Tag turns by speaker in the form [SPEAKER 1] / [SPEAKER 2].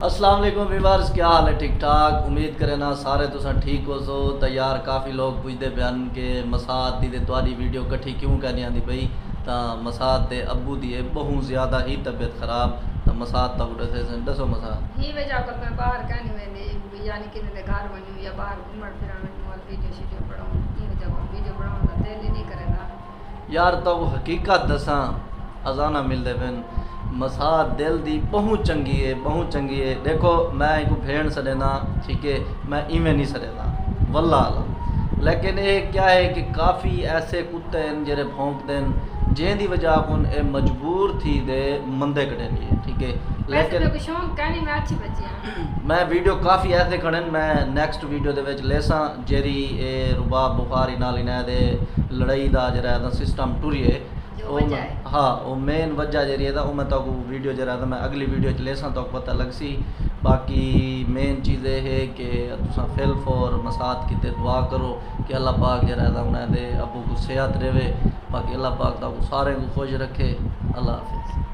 [SPEAKER 1] अस्सलाम वालेकुम व्यूअर्स, क्या हाल है? ठीक ठाक, उम्मीद करें ना सारे तुसा ठीक हो सो। तो यार काफ़ी लोग पुछते बयान के मसाद दी तुम्हारी वीडियो कट्ठी क्यों करनी आती पई। तो मसाद के अब्बू दी बहुत ज़्यादा ही तबीयत ख़राब। तो मसाद तक दसो मसाद
[SPEAKER 2] ही वजह कर मैं बाहर कहनी मैंने यानी कि मेरे घर बनी या बाहर घूमन फिरन और वीडियो शीडियो बनाऊं की वजह को वीडियो बनाऊं तो दिल ही नहीं करेगा
[SPEAKER 1] यार। तो हकीकत दसा अजाना मिलते फिर मसाद दिल दी बहुत चंगी है, बहुत चंगी है। देखो मैं एक भेड़ सड़ेना, ठीक है, मैं इवें नहीं सड़ेना वल्ला। लेकिन ये क्या है कि काफ़ी ऐसे कुत्ते हैं जेरे भौंकते हैं जिंदी वजह को मजबूर थी दे मंदे कटे लिए, ठीक है।
[SPEAKER 2] लेकिन मेरे को शौक कहनी मैं अच्छी बच्ची हां।
[SPEAKER 1] मैं वीडियो काफ़ी ऐसे खड़े मैं नैक्सट वीडियो दे विच लेसा जेरी रुबाब बुखारी नाल इना दे लड़ाई दा जरा सिस्टम टुरिए हाँ वो मेन वजह जी है वो मैं तो वीडियो जरा मैं अगली वीडियो लेसा तो पता लग सी। बाकी मेन चीज़ ये है कि तुसा फिल्फ और मसाद की दुआ करो कि अल्लाह पाक जरा उन्हें अबू को सेहत रहे। बाकी अल्लाह पाक सारे को खुश रखे। अल्लाह हाफिज़।